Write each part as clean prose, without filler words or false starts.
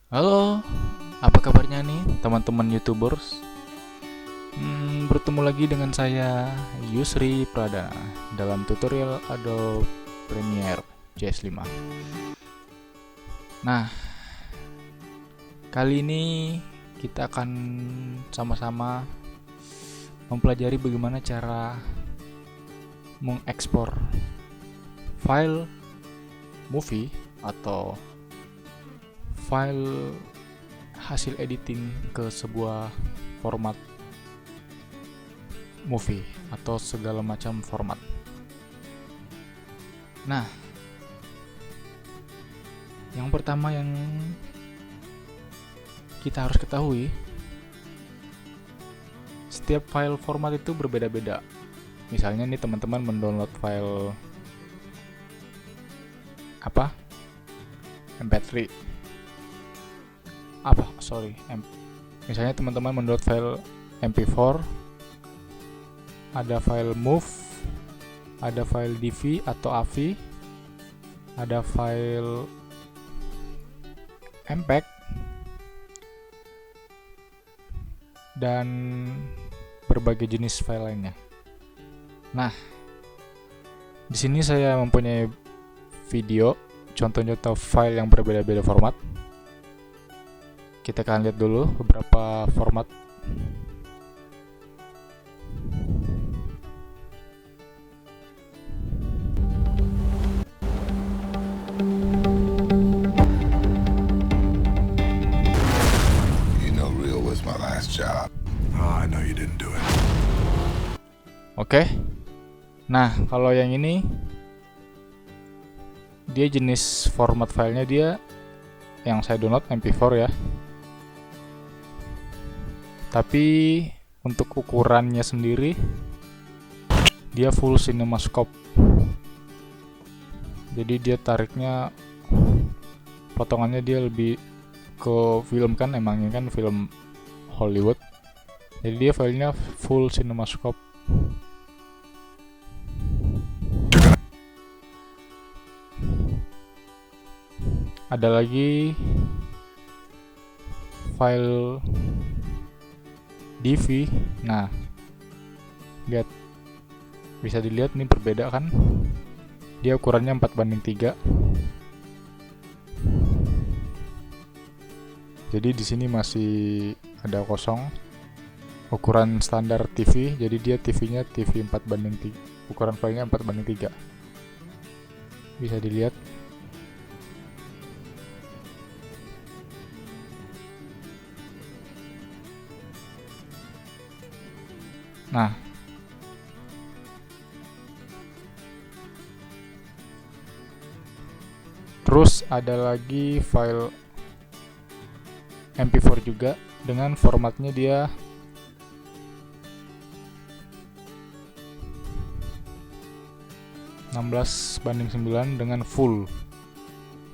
Halo, apa kabarnya nih teman-teman YouTubers? Bertemu lagi dengan saya Yusri Prada dalam tutorial Adobe Premiere CS5. Nah, kali ini kita akan sama-sama mempelajari bagaimana cara mengekspor file movie atau file hasil editing ke sebuah format movie atau segala macam format. Nah, yang pertama yang kita harus ketahui, setiap file format itu berbeda-beda. Misalnya nih teman-teman mendownload file MP3 misalnya teman-teman mendownload file MP4, ada file MOV, ada file DV atau AVI, ada file MPEG, dan berbagai jenis file lainnya. Nah, di sini saya mempunyai video contoh-contoh file yang berbeda-beda format. Kita akan lihat dulu beberapa format. You know real was my last job. Oh, I know you didn't do it. Oke. Nah, kalau yang ini dia jenis format filenya dia yang saya download MP4 ya. Tapi untuk ukurannya sendiri dia full CinemaScope. Jadi dia tariknya potongannya dia lebih ke film, kan emangnya kan film Hollywood. Jadi dia filenya full CinemaScope. Ada lagi file DV. Nah, lihat, bisa dilihat nih berbeda kan? Dia ukurannya 4:3. Jadi di sini masih ada kosong. Ukuran standar TV, jadi dia TV-nya TV 4:3. Ukuran filenya 4:3. Bisa dilihat. Nah, terus ada lagi file MP4 juga dengan formatnya dia (16:9) dengan full.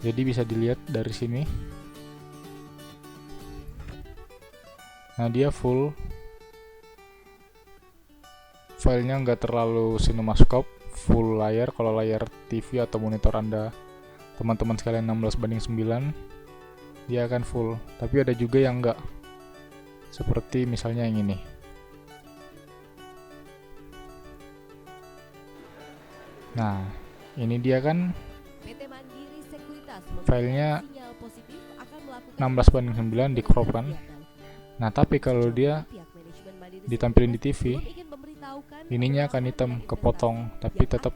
Jadi bisa dilihat dari sini. Nah, dia full. Filenya nggak terlalu CinemaScope, full layar. Kalau layar TV atau monitor Anda, teman-teman sekalian, 16:9, dia akan full. Tapi ada juga yang nggak, seperti misalnya yang ini. Nah, ini dia kan filenya 16:9 di crop kan. Nah, tapi kalau dia ditampilin di TV, ininya akan hitam kepotong, tapi tetap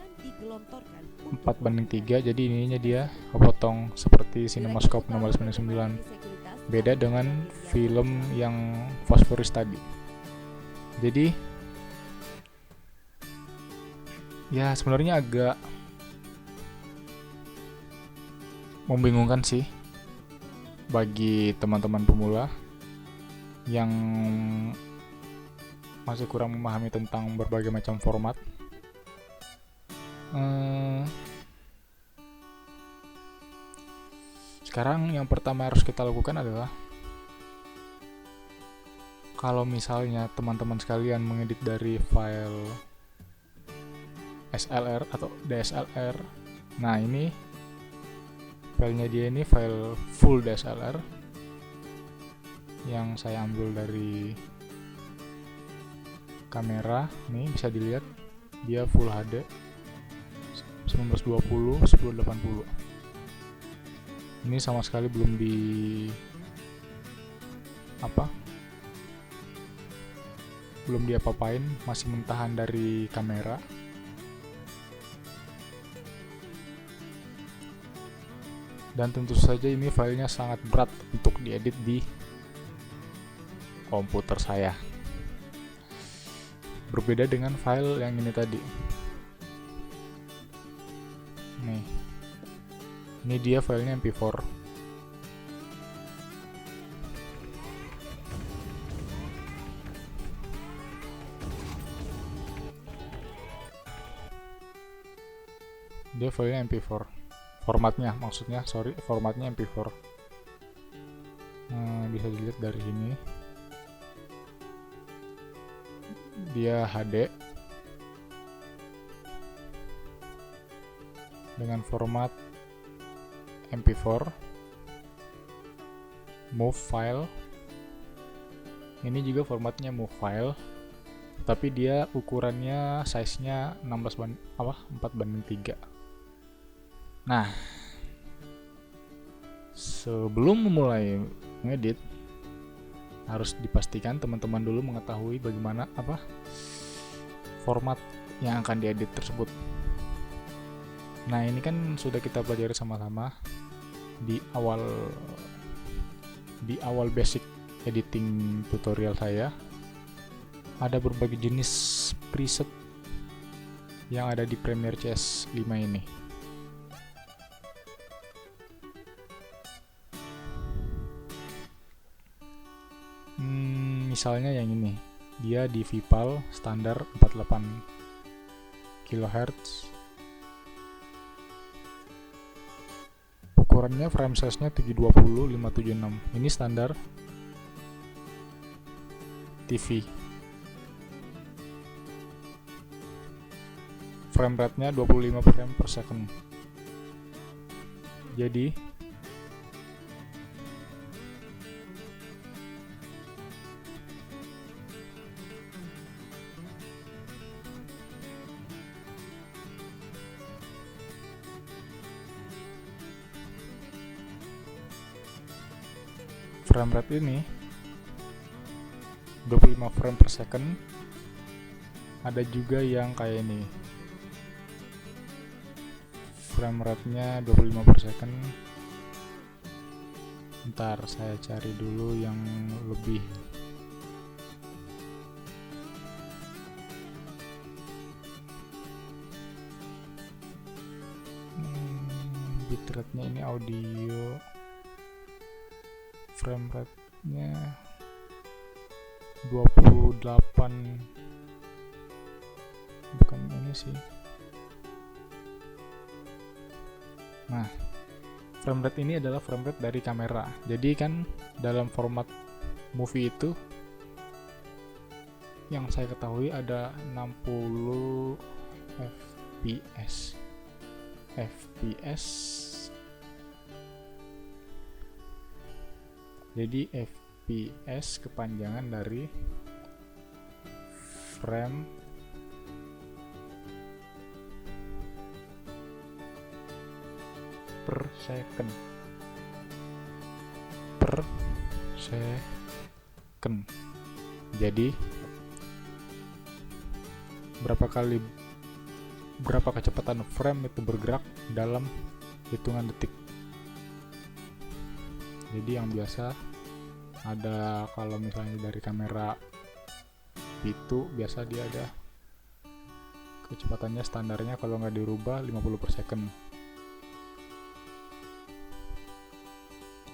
4:3. Jadi ininya dia kepotong seperti CinemaScope 16:9. Beda dengan film yang fosforis tadi. Jadi ya sebenarnya agak membingungkan sih bagi teman-teman pemula yang masih kurang memahami tentang berbagai macam format. Sekarang yang pertama harus kita lakukan adalah, kalau misalnya teman-teman sekalian mengedit dari file SLR atau DSLR, nah ini filenya dia ini file full DSLR. yang saya ambil dari kamera. Nih bisa dilihat dia Full HD 1920 1080. Ini sama sekali belum belum diapa-apain, masih mentahan dari kamera. Dan tentu saja ini filenya sangat berat untuk diedit di komputer saya. Berbeda dengan file yang ini tadi. Nih. Ini dia filenya MP4. Dia filenya MP4. Formatnya formatnya MP4. Bisa dilihat dari sini. Dia HD dengan format MP4 move file. Ini juga formatnya move file, tapi dia ukurannya size-nya 4:3. Nah, sebelum memulai ngedit harus dipastikan teman-teman dulu mengetahui bagaimana format yang akan diedit tersebut. Nah, ini kan sudah kita pelajari sama-sama di awal basic editing tutorial saya. Ada berbagai jenis preset yang ada di Premiere CS 5 ini. Misalnya yang ini, dia di Vipal standar 48 kHz. Ukurannya frame size-nya 720 576. Ini standar TV. Frame rate-nya 25 frame per second. Jadi frame rate ini 25 frame per second. Ada juga yang kayak ini, frame rate-nya 25 per second. Ntar saya cari dulu yang lebih bitrate-nya. Ini audio, frame rate-nya 28, bukan ini sih. Nah, frame rate ini adalah frame rate dari kamera. Jadi kan dalam format movie itu yang saya ketahui ada 60 fps. Jadi FPS kepanjangan dari frame per second. Jadi berapa kecepatan frame itu bergerak dalam hitungan detik. Jadi yang biasa ada, kalau misalnya dari kamera itu biasa dia ada kecepatannya standarnya kalau nggak dirubah 50 per second.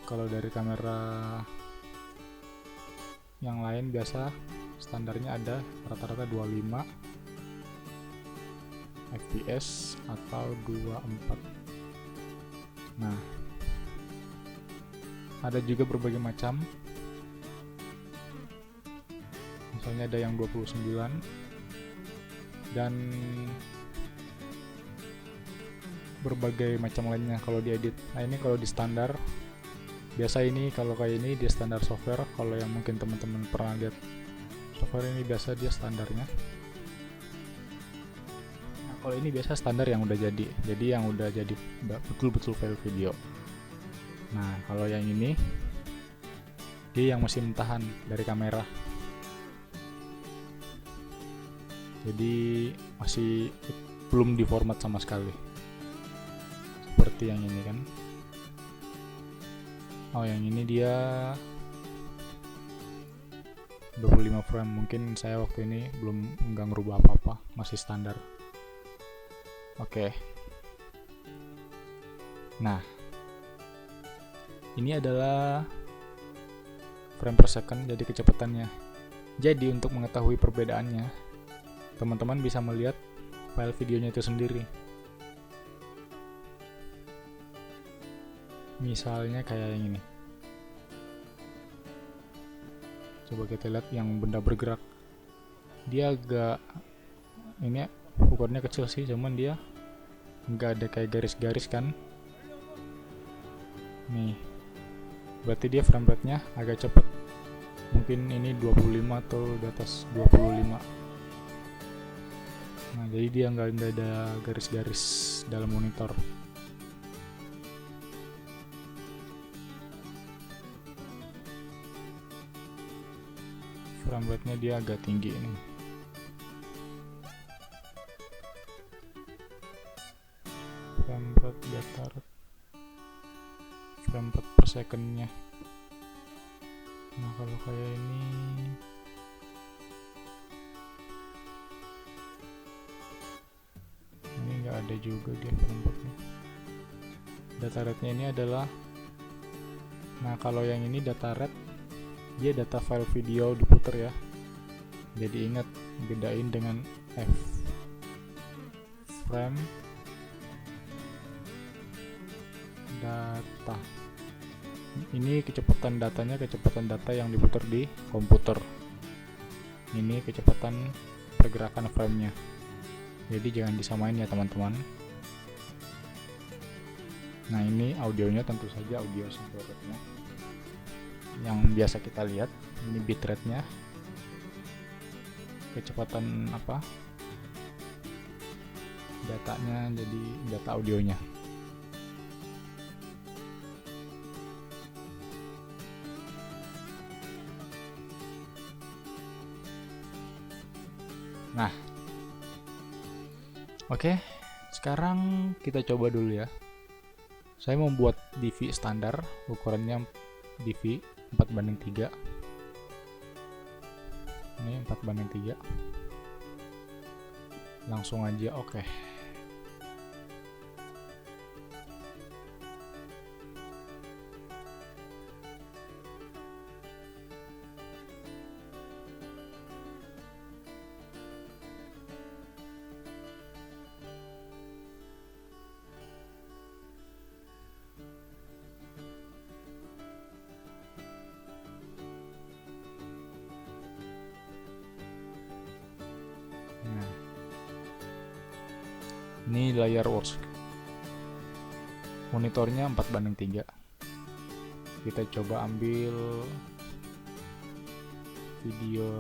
Kalau dari kamera yang lain biasa standarnya ada rata-rata 25 fps atau 24. Nah, ada juga berbagai macam. Misalnya ada yang 29 dan berbagai macam lainnya kalau diedit. Nah, ini kalau di standar Biasa ini kalau kayak ini dia standar software. Kalau yang mungkin teman-teman pernah lihat software ini biasa dia standarnya. Nah, kalau ini biasa standar yang udah jadi. Jadi yang udah jadi betul-betul file video. Nah, kalau yang ini dia yang masih mentahan dari kamera. Jadi masih belum diformat sama sekali. Seperti yang ini kan. Oh, yang ini dia 25 frame. Mungkin saya waktu ini belum nggak ngerubah apa-apa, masih standar. Oke. Nah, ini adalah frame per second, jadi kecepatannya. Jadi untuk mengetahui perbedaannya, teman-teman bisa melihat file videonya itu sendiri. Misalnya kayak yang ini. Coba kita lihat yang benda bergerak. Dia agak ini ukurannya kecil sih, cuman dia nggak ada kayak garis-garis kan. Nih. Berarti dia frame rate-nya agak cepet. Mungkin ini 25 atau di atas 25. Nah, jadi dia nggak ada garis-garis dalam monitor. Frame rate-nya dia agak tinggi ini. Frame rate data rate. Frame rate per second-nya. Nah, kalau kayak ini nggak ada juga dia frame rate-nya. Data rate-nya ini adalah, nah kalau yang ini data rate, dia data file video diputer ya. Jadi ingat bedain dengan F frame data. Ini kecepatan datanya, kecepatan data yang diputar di komputer. Ini kecepatan pergerakan framenya. Jadi jangan disamain ya teman-teman. Nah, ini audionya, tentu saja audio sample rate-nya yang biasa kita lihat. Ini bitrate-nya, kecepatan apa datanya, jadi data audionya. Nah, oke, sekarang kita coba dulu ya. Saya membuat DV standar, ukurannya DV 4:3. Ini 4:3. Langsung aja, oke. Ini layar works. Monitornya 4:3. Kita coba ambil video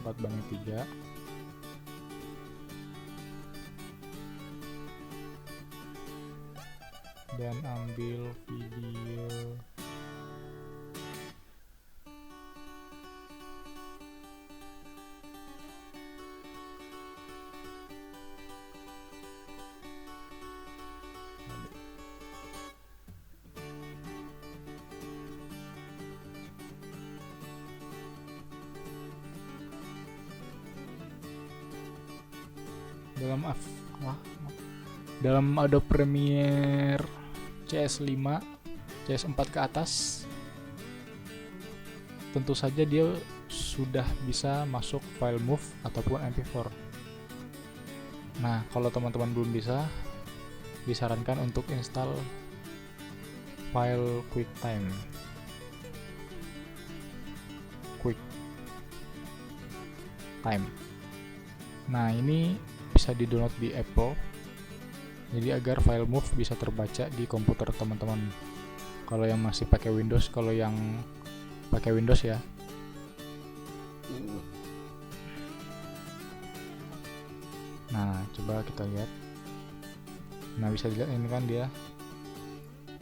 4:3. Dan ambil video dalam Adobe Premiere CS5, CS4 ke atas. Tentu saja dia sudah bisa masuk file MOV ataupun MP4. Nah, kalau teman-teman belum bisa, disarankan untuk install file QuickTime. Nah, ini bisa di-download di Apple. Jadi agar file MOV bisa terbaca di komputer teman-teman. kalau yang masih pakai Windows. Kalau yang pakai Windows ya. Nah, coba kita lihat. Nah, bisa dilihat ini kan dia.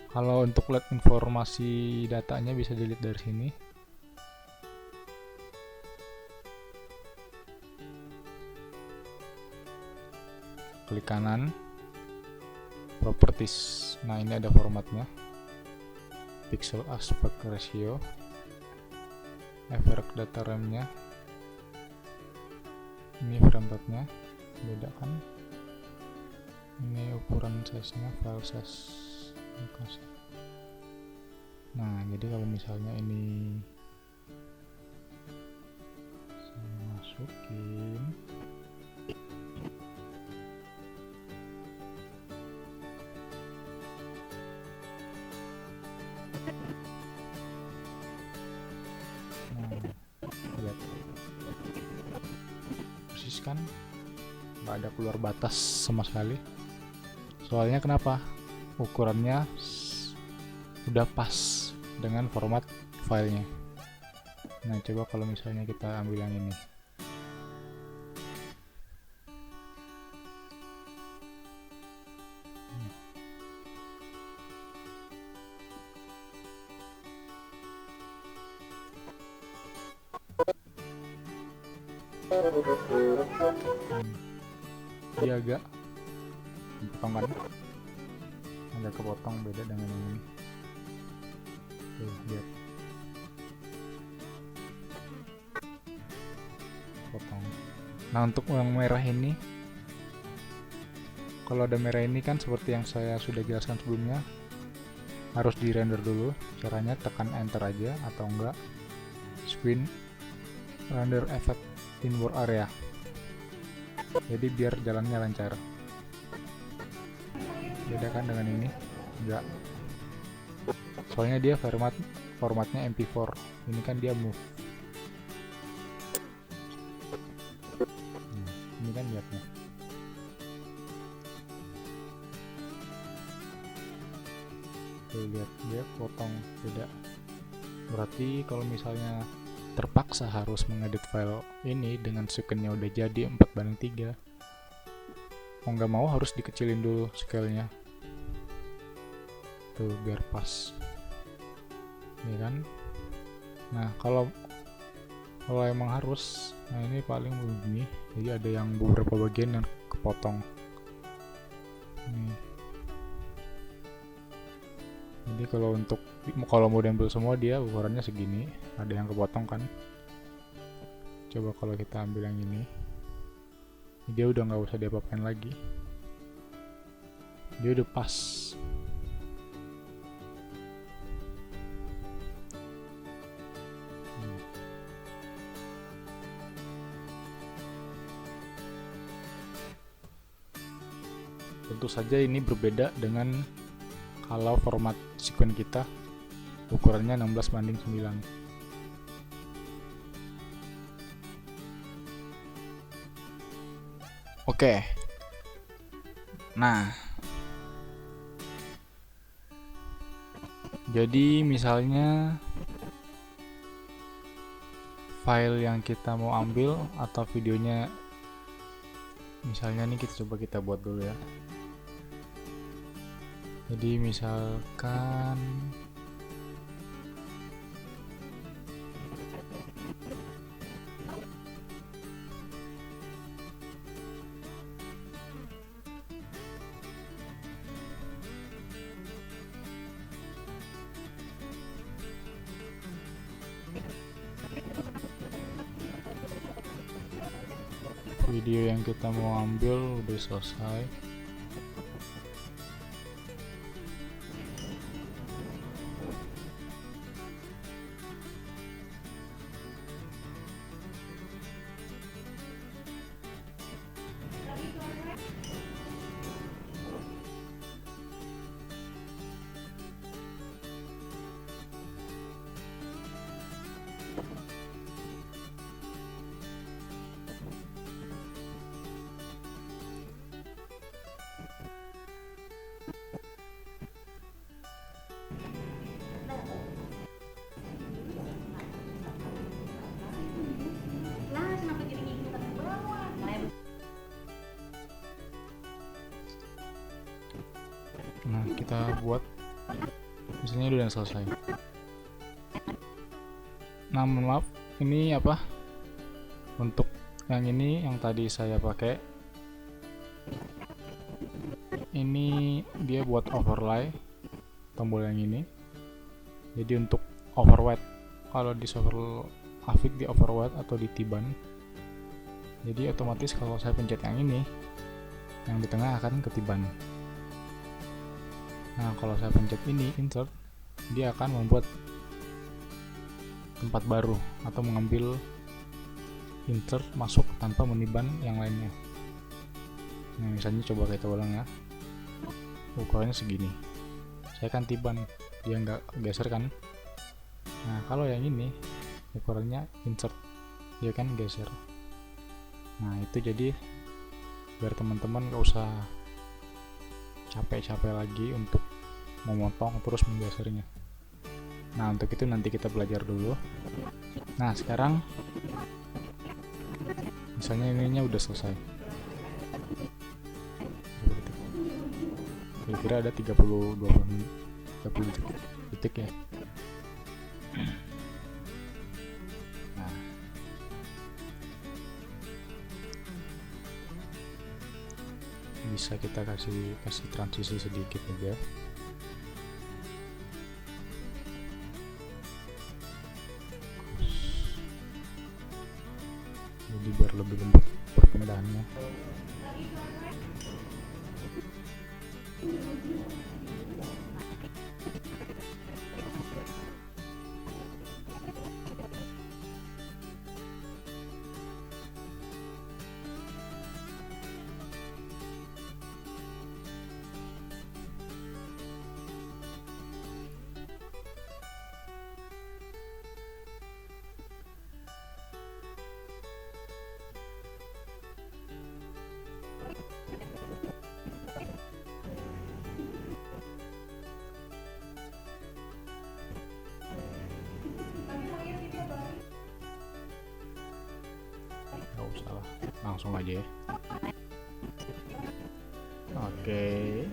Kalau untuk lihat informasi datanya bisa dilihat dari sini. Klik kanan, properties. Nah, ini ada formatnya. Pixel aspect ratio, average data RAM-nya. Ini frame rate-nya, beda kan? Ini ukuran size-nya, file size. Nah, jadi kalau misalnya ini saya masukin, lihat persis kan, nggak ada keluar batas sama sekali. Soalnya kenapa? Ukurannya udah pas dengan format filenya. Nah, coba kalau misalnya kita ambil yang ini. Dia agak kepotong kan, agak kepotong, beda dengan yang ini. Tuh, lihat, potong. Nah, untuk yang merah ini, kalau ada merah ini kan seperti yang saya sudah jelaskan sebelumnya, harus di render dulu. Caranya tekan enter aja, atau enggak screen render effect in work area, jadi biar jalannya lancar. Beda kan dengan ini? Enggak, soalnya dia formatnya MP4, ini kan dia move. Ini kan lihatnya. Tuh, lihat, dia potong, beda. Berarti kalau misalnya terpaksa harus mengedit file ini dengan scale-nya udah jadi 4:3, mau nggak mau harus dikecilin dulu scale-nya tuh biar pas, ya kan. Nah, kalau emang harus, nah ini paling begini, jadi ada yang beberapa bagian yang kepotong nih. Jadi kalau mau diambil semua dia ukurannya segini, ada yang kepotong kan. Coba kalau kita ambil yang ini, dia udah nggak usah diapa-apain lagi, dia udah pas. Tentu saja ini berbeda dengan kalau format sequence kita ukurannya 16:9. Oke. Nah, jadi misalnya file yang kita mau ambil atau videonya, misalnya nih kita buat dulu ya. Jadi misalkan video yang kita mau ambil udah selesai. Nah, kita buat misalnya udah selesai. Nah, maaf, ini apa? Untuk yang ini yang tadi saya pakai, ini dia buat overlay tombol yang ini. Jadi untuk overweight, kalau di software Avid di overweight atau di Tiban, jadi otomatis kalau saya pencet yang ini, yang di tengah akan ketiban. Nah, kalau saya pencet ini insert, dia akan membuat tempat baru atau mengambil insert masuk tanpa meniban yang lainnya. Nah, misalnya coba kita ulang ya. Ukurannya segini. Saya kan tiban, dia nggak geser kan. Nah, kalau yang ini ukurannya insert, dia kan geser. Nah, itu jadi biar teman-teman gak usah capek-capek lagi untuk memotong terus menggesernya. Nah, untuk itu nanti kita belajar dulu. Nah, sekarang misalnya ininya udah selesai. Kira-kira ada 30 detik ya. Nah, bisa kita kasih transisi sedikit aja. Jadi biar lebih lembut perpindahannya. Salah, langsung aja ya. Oke,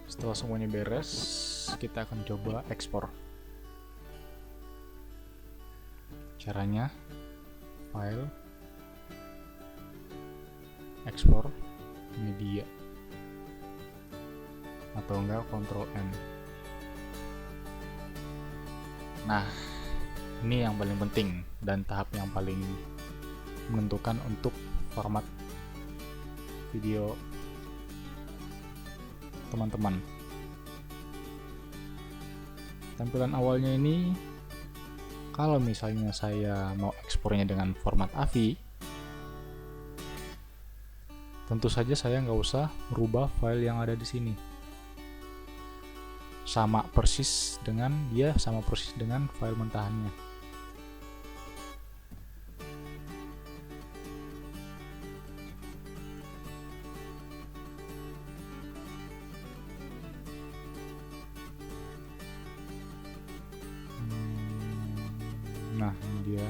setelah semuanya beres, kita akan coba ekspor. Caranya, file, ekspor, media, atau enggak Ctrl M. Nah, ini yang paling penting dan tahap yang paling menentukan untuk format video teman-teman. Tampilan awalnya ini, kalau misalnya saya mau ekspornya dengan format AVI, tentu saja saya nggak usah merubah file yang ada di sini. Sama persis dengan file mentahannya. Nah, ini dia.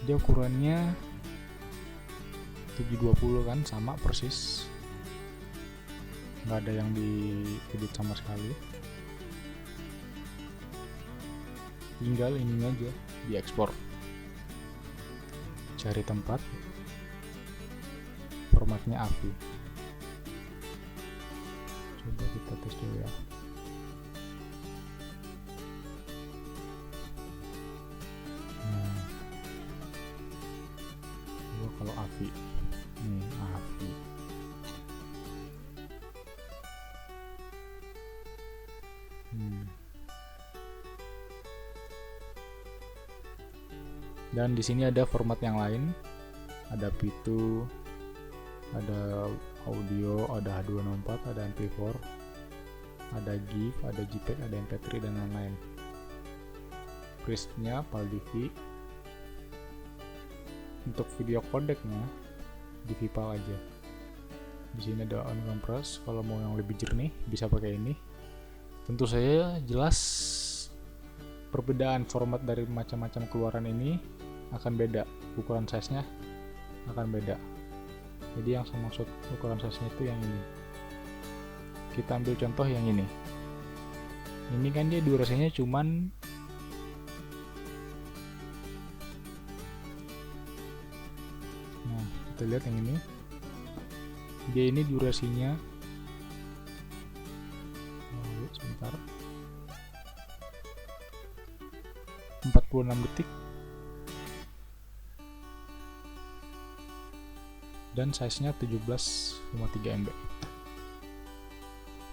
Dia ukurannya 720 kan, sama persis. Nggak ada yang diedit sama sekali. Tinggal ini aja diekspor. Cari tempat, formatnya AVI. Coba kita tes dulu ya. Nah, coba kalau AVI, nih AVI. Dan di sini ada format yang lain, ada P2, ada audio, ada H264, ada MP4, ada GIF, ada JPEG, ada MP3 dan lain-lain. Crisp-nya PAL-DV. Untuk video codec-nya di VPAL aja. Di sini ada uncompress. Kalau mau yang lebih jernih bisa pakai ini. Tentu saja jelas perbedaan format dari macam-macam keluaran ini akan beda, ukuran size-nya akan beda. Jadi yang saya maksud ukuran size-nya itu yang ini. Kita ambil contoh yang ini. Ini kan dia durasinya cuman kita lihat yang ini, dia ini durasinya sebentar 46 detik dan size nya 17,3 MB.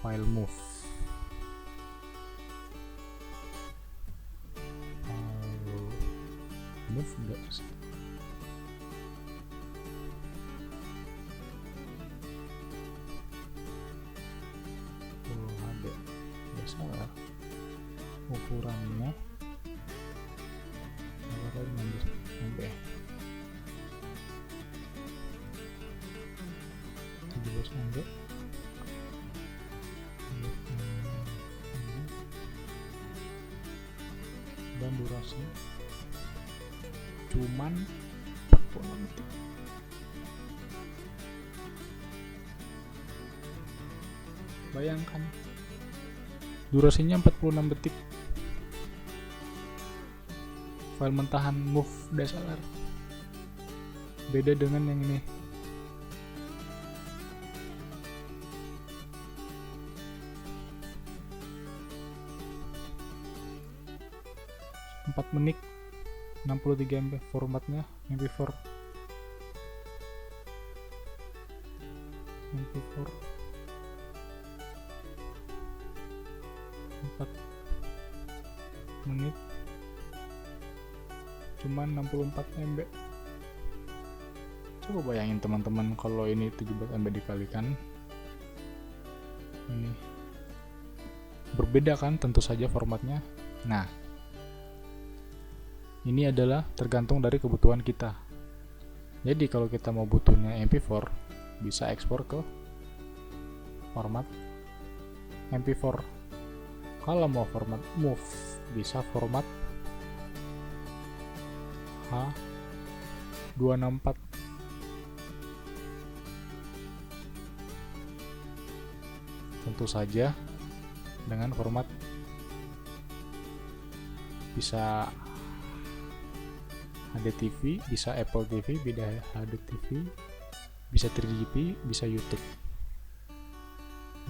File move, enggak sih. Salah ukurannya berapa MB 17 MB dan durasi cuman 46 detik. Bayangkan durasinya 46 detik. File mentahan move DSLR beda dengan yang ini. Empat menit 63 MB, formatnya MP4. MP4 4 menit cuman 64 MB. Coba bayangin teman-teman kalau ini 17 MB dikalikan, ini berbeda kan tentu saja formatnya. Nah, ini adalah tergantung dari kebutuhan kita. Jadi kalau kita mau butuhnya MP4 bisa ekspor ke format MP4. Kalau mau format MOV bisa format H264. Tentu saja dengan format bisa HDTV, bisa Apple TV, beda HDTV, bisa 3GP, bisa YouTube.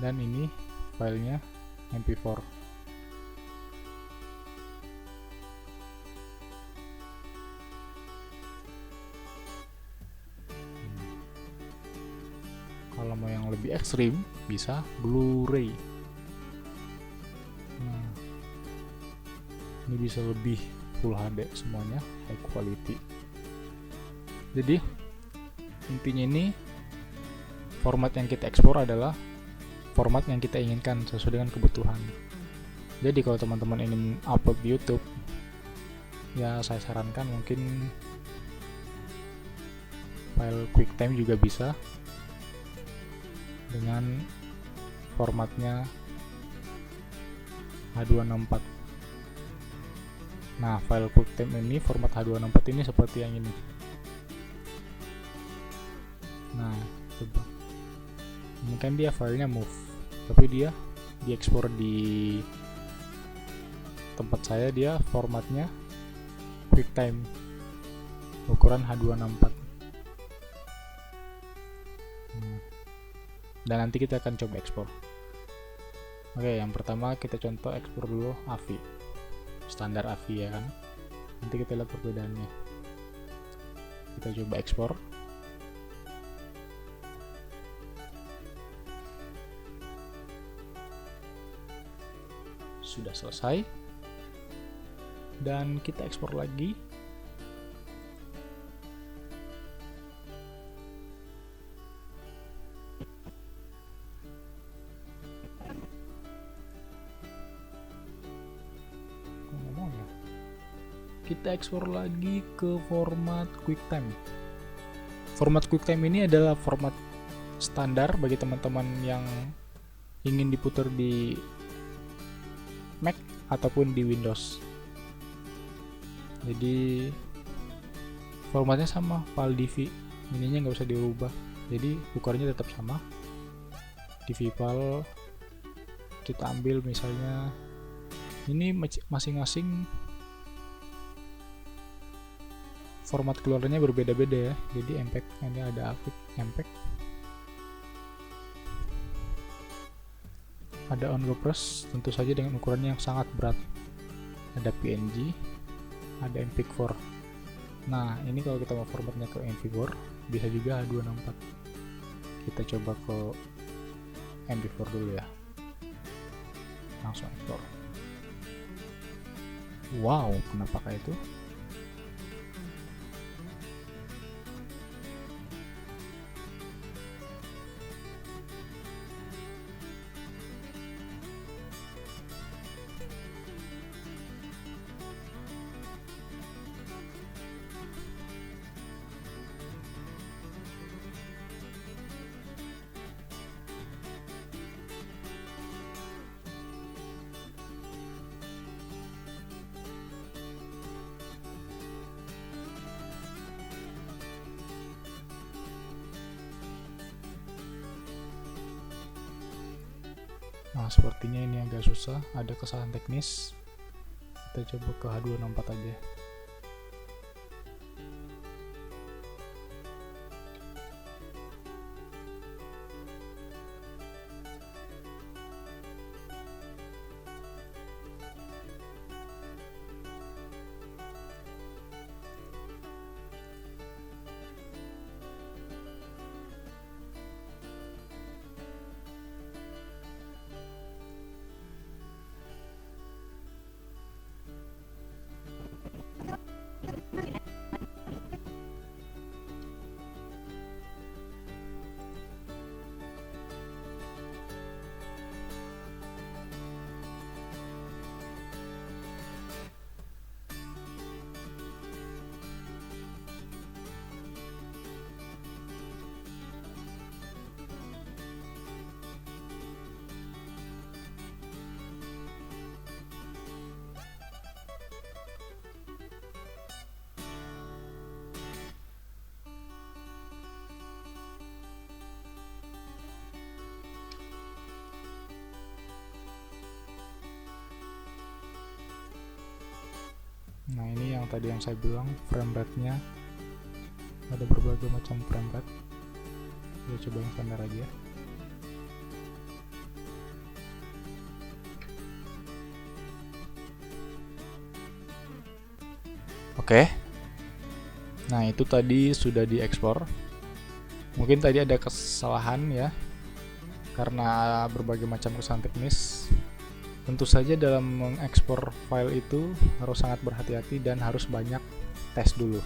Dan ini filenya MP4. Kalau mau yang lebih ekstrim bisa Blu-ray. Nah, ini bisa lebih Full HD semuanya, high quality. Jadi intinya ini format yang kita ekspor adalah format yang kita inginkan sesuai dengan kebutuhan. Jadi kalau teman-teman ingin upload di YouTube, ya saya sarankan mungkin file QuickTime juga bisa dengan formatnya H264. Nah, file QuickTime ini format H264 ini seperti yang ini. Nah, coba. Ini kan dia filenya MOV, tapi dia diekspor di tempat saya, dia formatnya QuickTime ukuran H264. Dan nanti kita akan coba ekspor. Oke, yang pertama kita contoh ekspor dulu AVI, standar AVI ya kan. Nanti kita lihat perbedaannya. Kita coba ekspor. Sudah selesai. Dan kita ekspor lagi. Kita ekspor lagi ke format QuickTime. Format QuickTime ini adalah format standar bagi teman-teman yang ingin diputar di Mac ataupun di Windows. Jadi formatnya sama, file dv, ininya nggak usah dirubah, jadi ukurannya tetap sama. Dv file kita ambil misalnya ini masing-masing format keluarnya berbeda-beda ya. Jadi MPEG, ini ada AVIC MPEG, ada OnGoPress tentu saja dengan ukurannya yang sangat berat, ada PNG, ada MP4. Nah ini kalau kita mau formatnya ke MP4 bisa juga H264. Kita coba ke MP4 dulu ya, langsung ekspor. Wow, kenapa kayak itu? Nah sepertinya ini agak susah, ada kesalahan teknis. Kita coba ke H264 aja. Nah ini yang tadi yang saya bilang, frame rate-nya ada berbagai macam frame rate. Kita coba yang standar aja. Oke. Nah itu tadi sudah diekspor. Mungkin tadi ada kesalahan ya, karena berbagai macam kesalahan teknis. Tentu saja dalam mengekspor file itu harus sangat berhati-hati dan harus banyak tes dulu.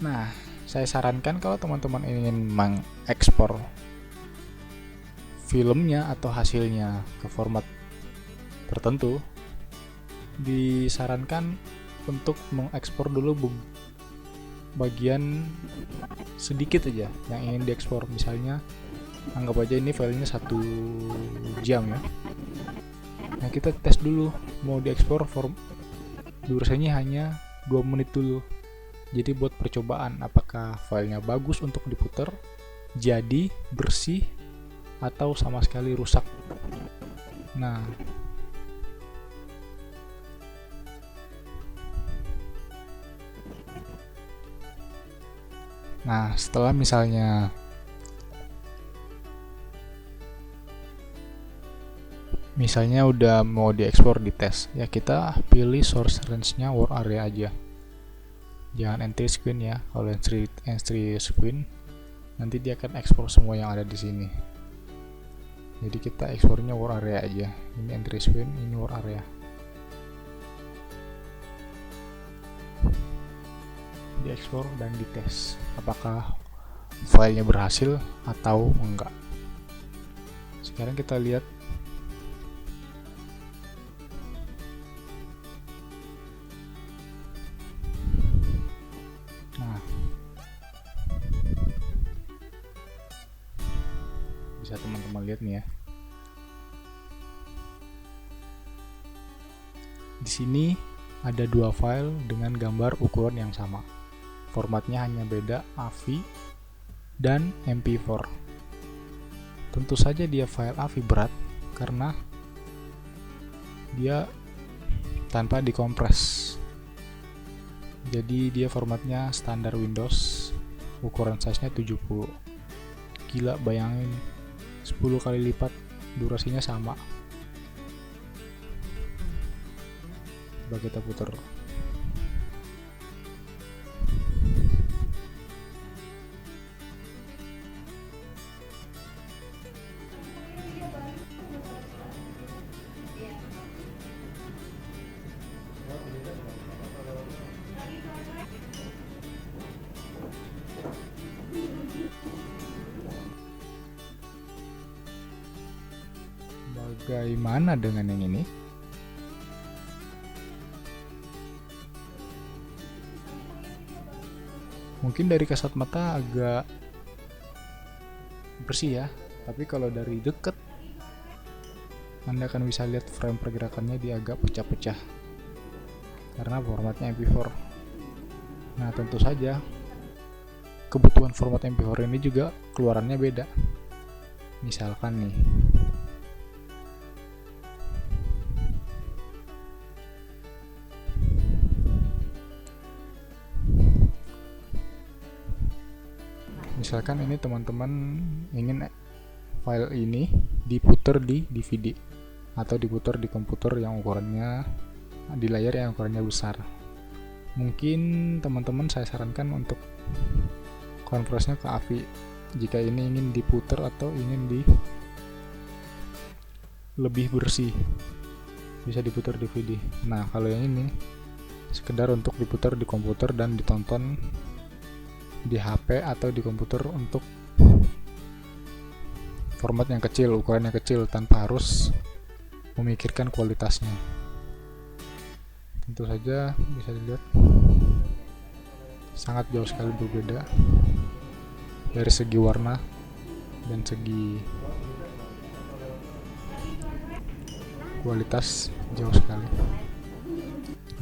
Nah, saya sarankan kalau teman-teman ingin mengekspor filmnya atau hasilnya ke format tertentu, disarankan untuk mengekspor dulu bagian sedikit aja yang ingin diekspor. Misalnya, anggap aja ini filenya 1 jam ya. Nah kita tes dulu mau diekspor durasinya hanya 2 menit dulu. Jadi buat percobaan apakah filenya bagus untuk diputar, jadi bersih, atau sama sekali rusak. Nah setelah misalnya udah mau diekspor, dites ya, kita pilih source range-nya war area aja, jangan entry screen ya. Kalau entry screen nanti dia akan ekspor semua yang ada di sini. Jadi kita ekspornya war area aja. Ini entry screen, ini war area. Diekspor dan dites apakah filenya berhasil atau enggak. Sekarang kita lihat. Bisa teman-teman lihat nih ya. Di sini ada 2 file dengan gambar ukuran yang sama. Formatnya hanya beda AVI dan MP4. Tentu saja dia file AVI berat karena dia tanpa dikompres. Jadi dia formatnya standar Windows, ukuran size-nya 70. Gila, bayangin 10 kali lipat, durasinya sama. Coba kita putar. Bagaimana dengan yang ini? Mungkin dari kasat mata agak bersih ya, tapi kalau dari deket Anda akan bisa lihat frame pergerakannya dia agak pecah-pecah karena formatnya MP4. Nah, tentu saja kebutuhan format MP4 ini juga keluarannya beda. Misalkan nih, misalkan ini teman-teman ingin file ini diputar di DVD atau diputar di komputer yang ukurannya di layar yang ukurannya besar. Mungkin teman-teman saya sarankan untuk konversinya ke AVI jika ini ingin diputar atau ingin lebih bersih, bisa diputar DVD. Nah, kalau yang ini sekedar untuk diputar di komputer dan ditonton di HP atau di komputer untuk format yang kecil, ukurannya kecil tanpa harus memikirkan kualitasnya. Tentu saja bisa dilihat sangat jauh sekali berbeda dari segi warna dan segi kualitas, jauh sekali.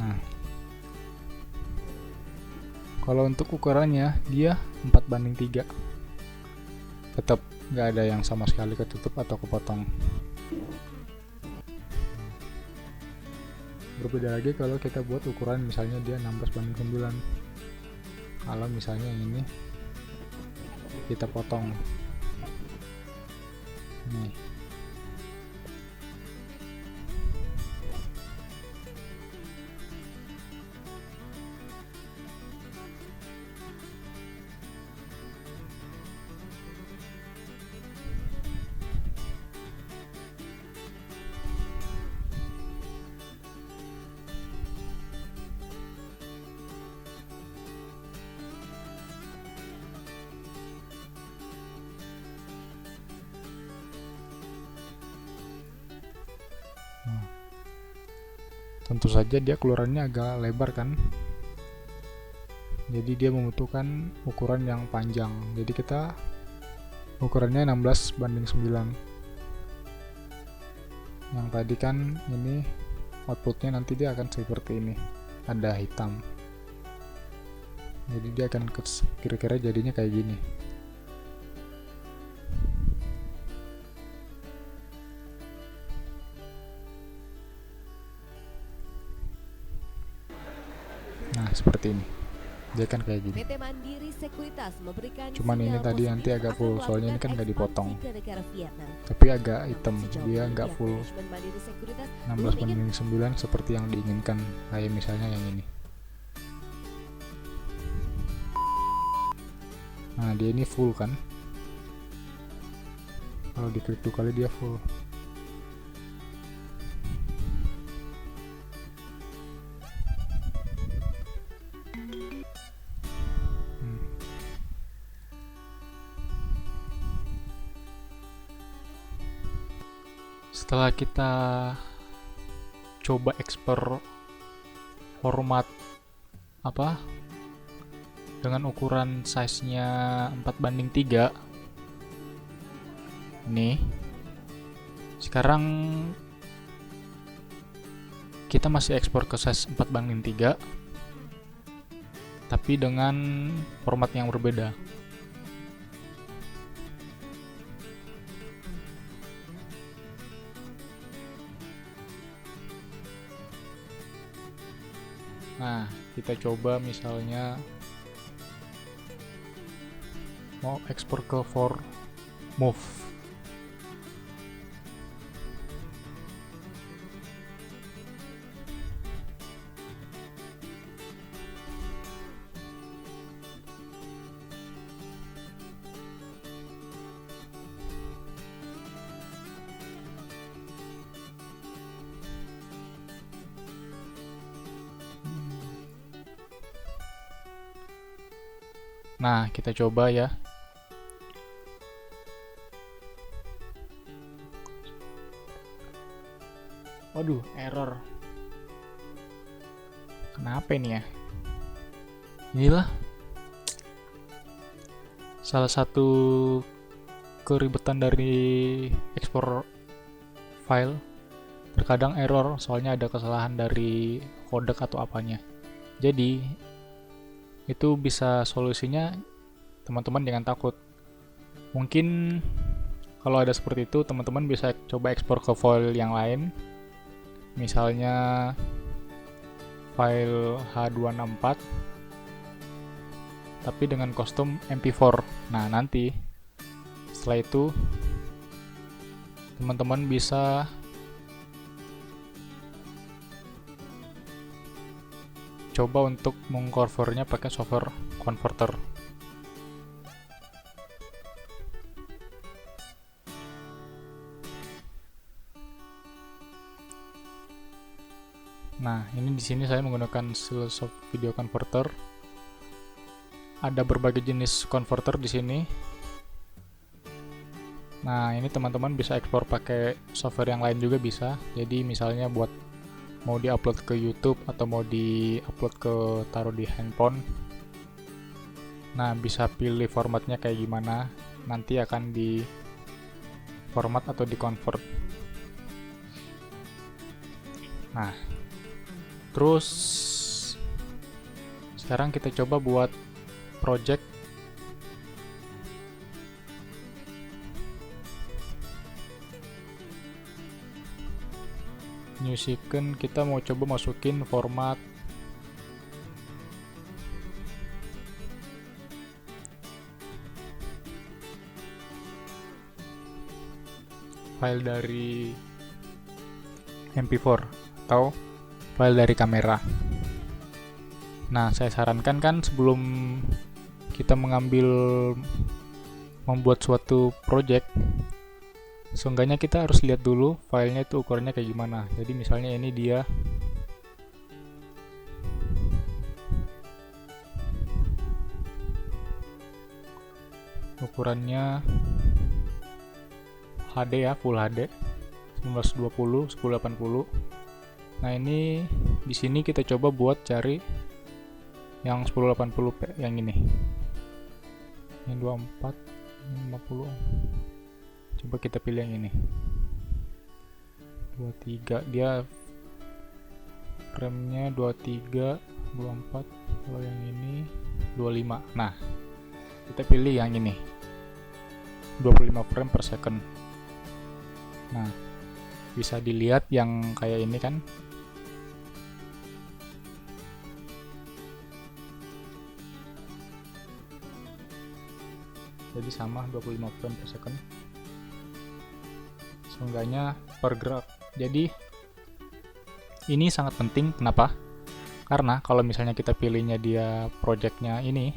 Nah, kalau untuk ukurannya dia 4:3, tetap nggak ada yang sama sekali ketutup atau kepotong. Berbeda lagi kalau kita buat ukuran misalnya dia 16:9. Kalau misalnya yang ini kita potong nih, tentu saja dia keluarannya agak lebar kan, jadi dia membutuhkan ukuran yang panjang. Jadi kita ukurannya 16:9. Yang tadi kan ini outputnya nanti dia akan seperti ini, ada hitam, jadi dia akan kira-kira jadinya kayak gini. Nah, seperti ini. Dia kan kayak gini. PT Mandiri Sekuritas memberikan Cuman ini sinyal tadi positif nanti agak akan full, soalnya ini kan melakukan nggak dipotong. ekspansi ke negara Vietnam. Tapi agak hitam, Sejauh dia ini nggak pihak full manajemen Mandiri Sekuritas belum ingin 16:9 seperti yang diinginkan, kayak misalnya yang ini. Nah, dia ini full kan. Kalau diklik 2 kali dia full. Setelah kita coba ekspor format dengan ukuran size-nya 4:3 nih, sekarang kita masih ekspor ke size 4:3 tapi dengan format yang berbeda. Nah, kita coba misalnya mau ekspor ke for move. Nah, kita coba ya. Waduh, error. Kenapa ini ya? Inilah salah satu keribetan dari ekspor file. Terkadang error, soalnya ada kesalahan dari kodek atau apanya. Jadi, itu bisa solusinya teman-teman jangan takut. Mungkin kalau ada seperti itu, teman-teman bisa coba ekspor ke file yang lain. Misalnya file H264 tapi dengan kostum MP4. Nah, nanti setelah itu teman-teman bisa coba untuk mengkonverternya pakai software converter. Nah, ini di sini saya menggunakan Silsoft Video Converter. Ada berbagai jenis converter di sini. Nah, ini teman-teman bisa ekspor pakai software yang lain juga bisa. Jadi misalnya buat mau di-upload ke YouTube atau mau di-upload ke taruh di handphone. Nah, bisa pilih formatnya kayak gimana. Nanti akan di format atau di convert. Nah, terus sekarang kita coba buat project. New second, kita mau coba masukin format file dari MP4 atau file dari kamera. Nah, saya sarankan kan sebelum kita membuat suatu project, seenggaknya kita harus lihat dulu filenya itu ukurannya kayak gimana. Jadi misalnya ini dia ukurannya HD ya, Full HD 1920 1080. Nah, ini di sini kita coba buat cari yang 1080p yang ini. Ini 24 50. Coba kita pilih yang ini. 23, dia frame-nya 23, 24. Kalau yang ini 25. Nah, kita pilih yang ini. 25 frame per second. Nah, bisa dilihat yang kayak ini kan. Jadi sama 25 frame per second. Seenggaknya per gerak. Jadi ini sangat penting. Kenapa? Karena kalau misalnya kita pilihnya dia projectnya ini,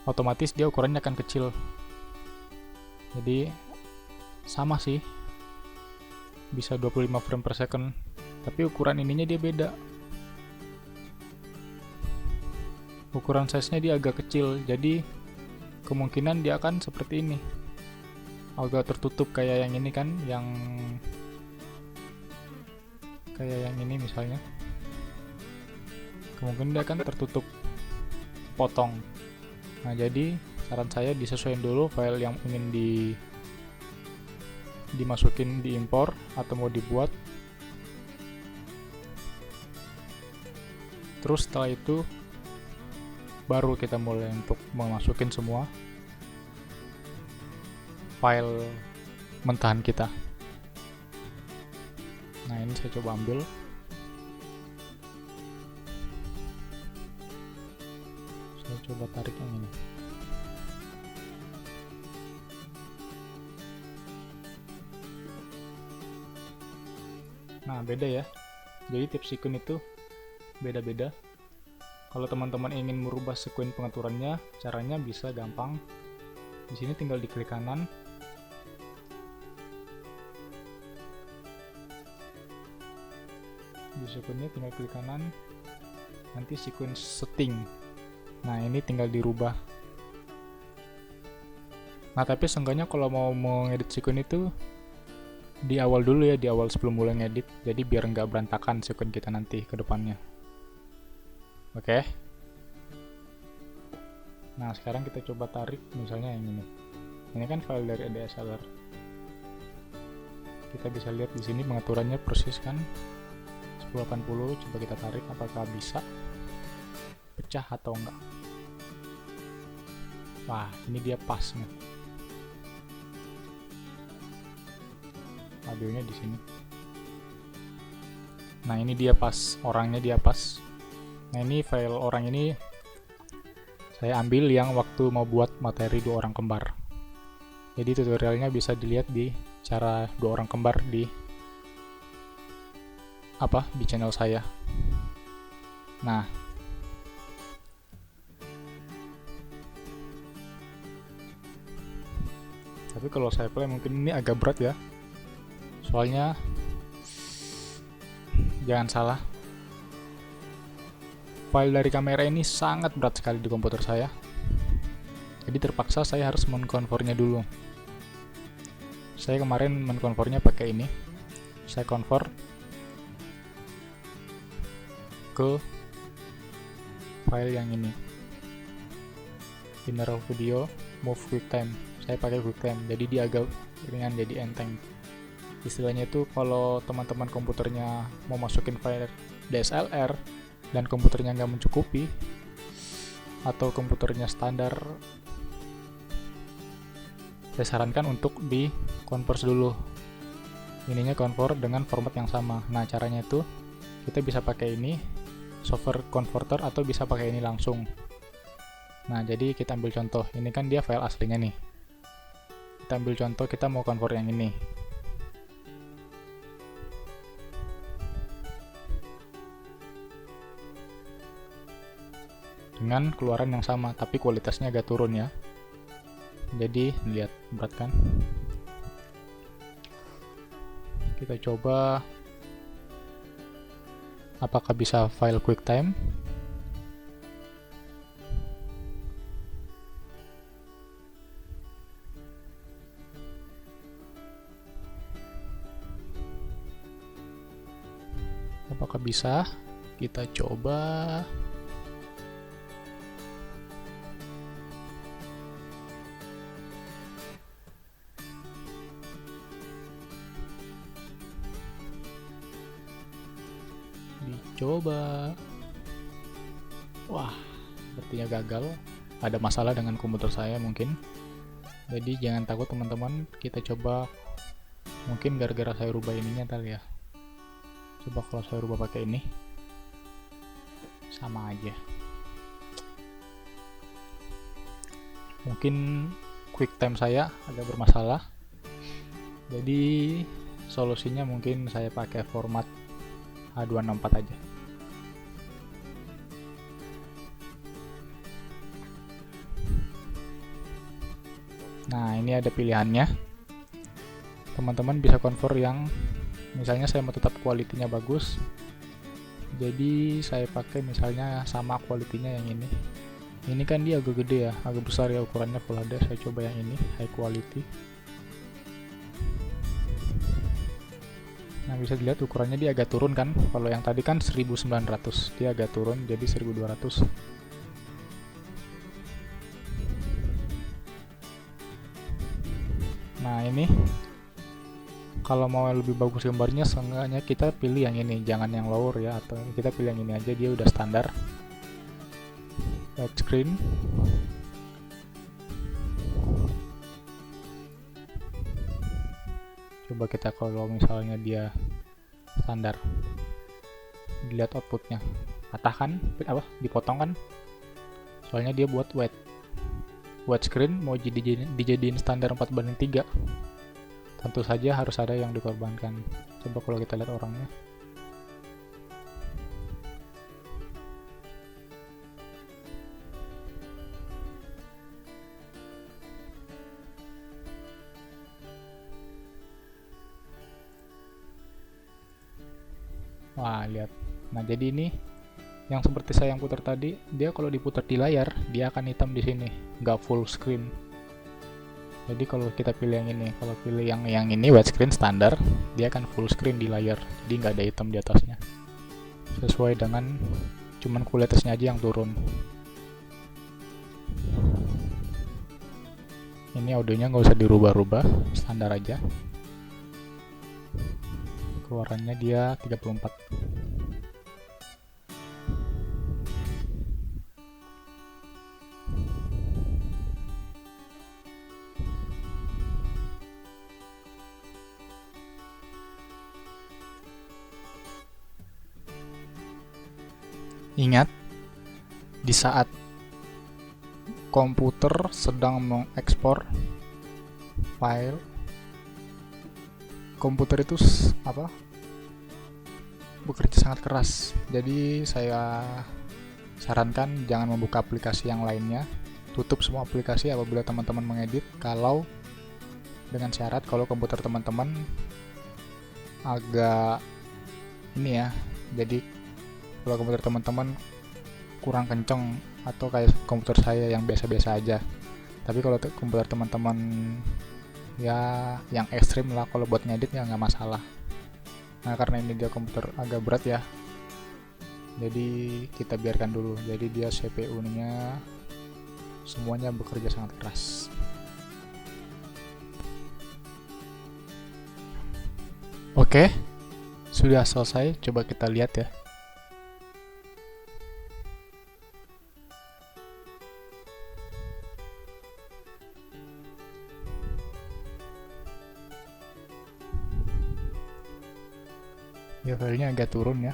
otomatis dia ukurannya akan kecil. Jadi sama sih, bisa 25 frame per second, tapi ukuran ininya dia beda. Ukuran size-nya dia agak kecil, jadi kemungkinan dia akan seperti ini, agak tertutup kayak yang ini kan, yang kayak yang ini misalnya. Kemungkinan dia akan tertutup, potong. Nah, jadi saran saya disesuaikan dulu file yang ingin dimasukin, diimpor atau mau dibuat. Terus setelah itu baru kita mulai untuk memasukin semua file mentahan kita. Nah, ini saya coba ambil. Saya coba tarik yang ini. Nah, beda ya. Jadi tiap sekuen itu beda-beda. Kalau teman-teman ingin merubah sekuen pengaturannya, caranya bisa gampang. Di sini tinggal diklik kanan. Di sekuennya tinggal klik kanan. Nanti sekuen setting. Nah, ini tinggal dirubah. Nah, tapi seenggaknya kalau mau ngedit sekuen itu di awal dulu ya, di awal sebelum mulai ngedit. Jadi biar nggak berantakan sekuen kita nanti ke depannya. Oke. Nah, sekarang kita coba tarik misalnya yang ini. Ini kan file dari DSLR. Kita bisa lihat di sini pengaturannya persis kan. 1080, coba kita tarik apakah bisa pecah atau enggak. Wah, ini dia pas nih. Audionya di sini. Nah, ini dia pas, orangnya dia pas. Nah, ini file orang ini saya ambil yang waktu mau buat materi 2 orang kembar. Jadi tutorialnya bisa dilihat di cara 2 orang kembar di channel saya. Nah, tapi kalau saya play mungkin ini agak berat ya. Soalnya jangan salah, file dari kamera ini sangat berat sekali di komputer saya. Jadi terpaksa saya harus mengkonvernya dulu. Saya kemarin mengkonvernya pakai ini. Saya convert ke file yang ini. Binaural Video Move QuickTime. Saya pakai QuickTime. Jadi dia agak ringan, jadi enteng. Istilahnya itu kalau teman-teman komputernya mau masukin file DSLR dan komputernya nggak mencukupi, atau komputernya standar, saya sarankan untuk di convert dulu. Ininya convert dengan format yang sama. Nah, caranya itu kita bisa pakai ini, software converter, atau bisa pakai ini langsung. Nah, jadi kita ambil contoh. Ini kan dia file aslinya nih. Kita ambil contoh, kita mau convert yang ini. Dengan keluaran yang sama, tapi kualitasnya agak turun ya. Jadi lihat, berat kan? Kita coba apakah bisa file QuickTime. Apakah bisa? Kita coba. Coba. Wah, sepertinya gagal. Ada masalah dengan komputer saya mungkin. Jadi jangan takut teman-teman, kita coba. Mungkin gara-gara saya rubah ininya kali ya. Coba kalau saya rubah pakai ini, sama aja. Mungkin QuickTime saya agak bermasalah. Jadi solusinya mungkin saya pakai format H264 aja. Nah, ini ada pilihannya. Teman-teman bisa convert yang misalnya saya mau tetap kualitinya bagus. Jadi saya pakai misalnya sama kualitinya yang ini. Ini kan dia agak gede ya, agak besar ya ukurannya Full HD. Saya coba yang ini, high quality. Nah, bisa dilihat ukurannya dia agak turun kan. Kalau yang tadi kan 1900, dia agak turun jadi 1200. Nah, ini kalau mau lebih bagus gambarnya seenggaknya kita pilih yang ini, jangan yang lower ya, atau kita pilih yang ini aja, dia udah standar widescreen. Coba kita kalau misalnya dia standar, dilihat outputnya patah kan, apa dipotong kan, soalnya dia buat widescreen mau dijadiin standar 4:3, tentu saja harus ada yang dikorbankan. Coba kalau kita lihat orangnya, wah lihat. Nah jadi ini yang seperti saya yang putar tadi, dia kalau diputar di layar dia akan hitam di sini, nggak full screen. Jadi kalau kita pilih yang ini, kalau pilih yang ini widescreen standar, dia akan full screen di layar, jadi nggak ada hitam di atasnya. Sesuai dengan cuman kualitasnya aja yang turun. Ini audionya nggak usah dirubah-rubah, standar aja. Keluarannya dia 34. Ingat, di saat komputer sedang mengekspor file, komputer itu bekerja sangat keras. Jadi saya sarankan jangan membuka aplikasi yang lainnya, tutup semua aplikasi apabila teman-teman mengedit, kalau dengan syarat kalau komputer teman-teman agak ini ya, jadi kalau komputer teman-teman kurang kenceng atau kayak komputer saya yang biasa-biasa aja. Tapi kalau komputer teman-teman ya yang ekstrim lah, kalau buat ngedit ya nggak masalah. Nah karena ini dia komputer agak berat ya, jadi kita biarkan dulu. Jadi dia CPU-nya semuanya bekerja sangat keras. Oke, sudah selesai. Coba kita lihat ya. Ya filenya agak turun ya,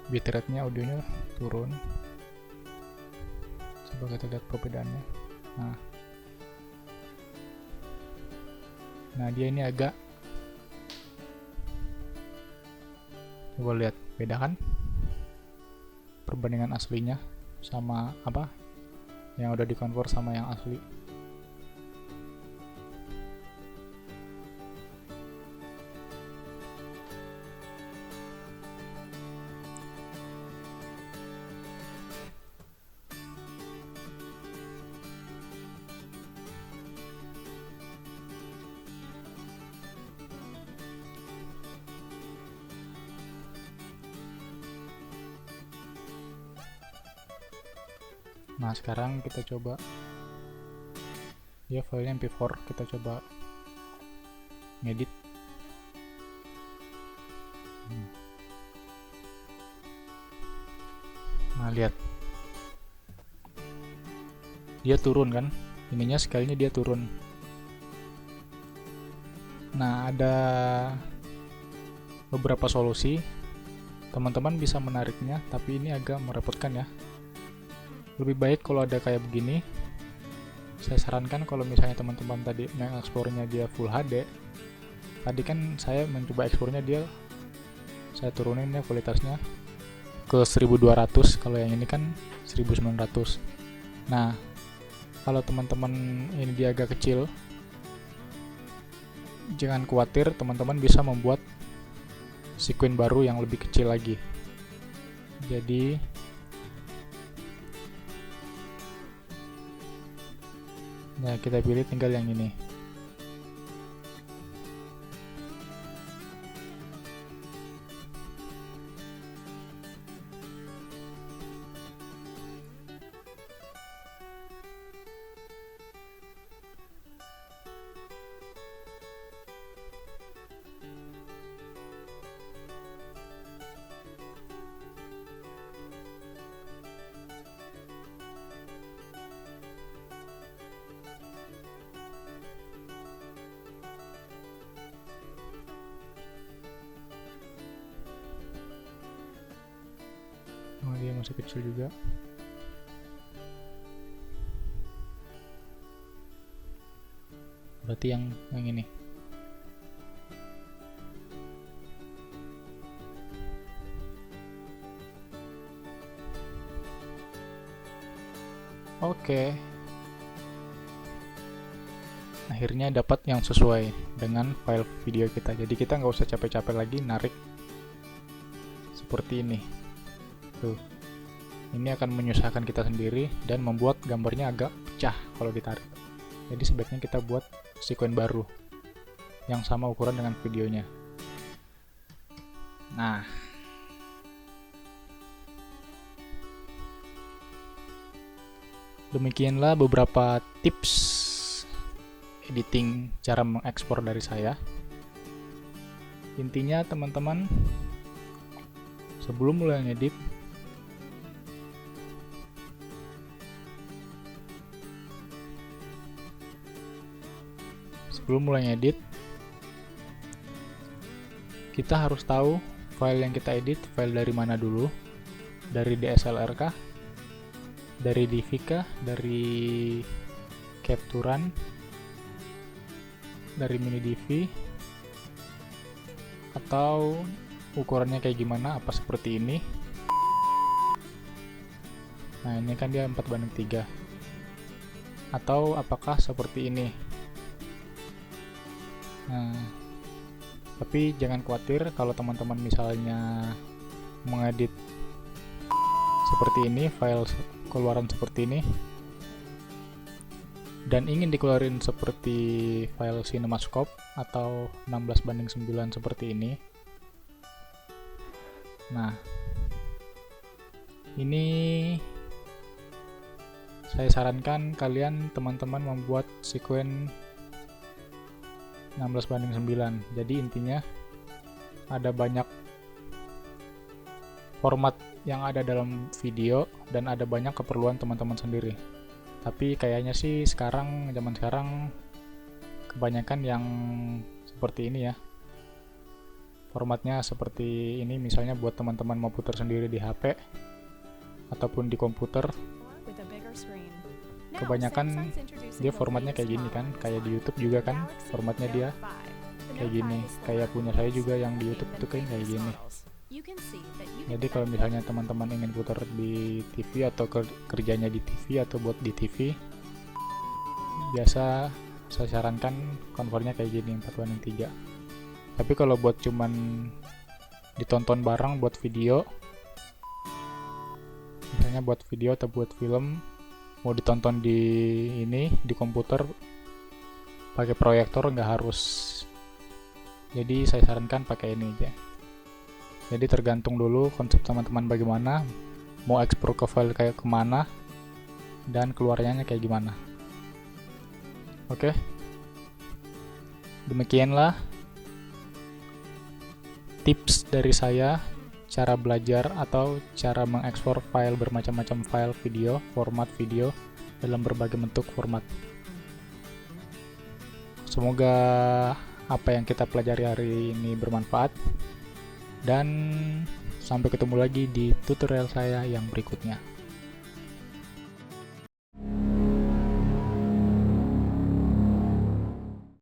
bitrate-nya audionya turun. Coba kita lihat perbedaannya. Nah dia ini agak, coba lihat beda kan perbandingan aslinya sama apa yang udah dikonvert sama yang asli. Nah sekarang kita coba ya filenya MP4, kita coba ngedit. Nah lihat dia turun kan, ininya sekalinya dia turun. Nah ada beberapa solusi, teman-teman bisa menariknya, tapi ini agak merepotkan ya. Lebih baik kalau ada kayak begini, saya sarankan kalau misalnya teman-teman tadi mengekspornya dia Full HD, tadi kan saya mencoba ekspornya dia, saya turunin ya kualitasnya ke 1200, kalau yang ini kan 1900. Nah kalau teman-teman ini dia agak kecil, jangan khawatir, teman-teman bisa membuat sequence baru yang lebih kecil lagi. Jadi ya kita pilih tinggal yang ini. dia masih kecil juga. Berarti yang ini. Oke. Akhirnya dapat yang sesuai dengan file video kita. Jadi kita nggak usah capek-capek lagi narik seperti ini. Tuh. Ini akan menyusahkan kita sendiri dan membuat gambarnya agak pecah kalau ditarik. Jadi sebaiknya kita buat sekuen baru yang sama ukuran dengan videonya. Nah, demikianlah beberapa tips editing cara mengekspor dari saya. Intinya teman-teman, sebelum mulai ngedit, kita harus tahu file yang kita edit, file dari mana dulu. Dari DSLR kah? Dari DV kah? Dari capturan? Dari mini DV? Atau ukurannya kayak gimana? Apa seperti ini? Nah, ini kan dia 4:3. Atau apakah seperti ini? Nah, tapi jangan khawatir kalau teman-teman misalnya mengedit seperti ini, file keluaran seperti ini, dan ingin dikeluarin seperti file CinemaScope atau 16:9 seperti ini. Nah, ini saya sarankan kalian teman-teman membuat sekuen 16:9. Jadi intinya ada banyak format yang ada dalam video dan ada banyak keperluan teman-teman sendiri. Tapi kayaknya sih zaman sekarang kebanyakan yang seperti ini ya. Formatnya seperti ini, misalnya buat teman-teman mau putar sendiri di HP ataupun di komputer. Kebanyakan dia formatnya kayak gini kan, kayak di YouTube juga kan formatnya dia kayak gini, kayak punya saya juga yang di YouTube itu kayak gini. Jadi kalau misalnya teman-teman ingin putar di TV atau kerjanya di TV atau buat di TV, biasa saya sarankan konvernya kayak gini 4:3. Tapi kalau buat cuman ditonton bareng buat video, misalnya buat video atau buat film, mau ditonton di komputer pakai proyektor nggak harus. Jadi saya sarankan pakai ini aja. Jadi tergantung dulu konsep teman-teman bagaimana, mau ekspor ke file kayak kemana, dan keluarnya kayak gimana. Oke, demikianlah tips dari saya cara belajar atau cara mengekspor file bermacam-macam file video, format video dalam berbagai bentuk format. Semoga apa yang kita pelajari hari ini bermanfaat, dan sampai ketemu lagi di tutorial saya yang berikutnya.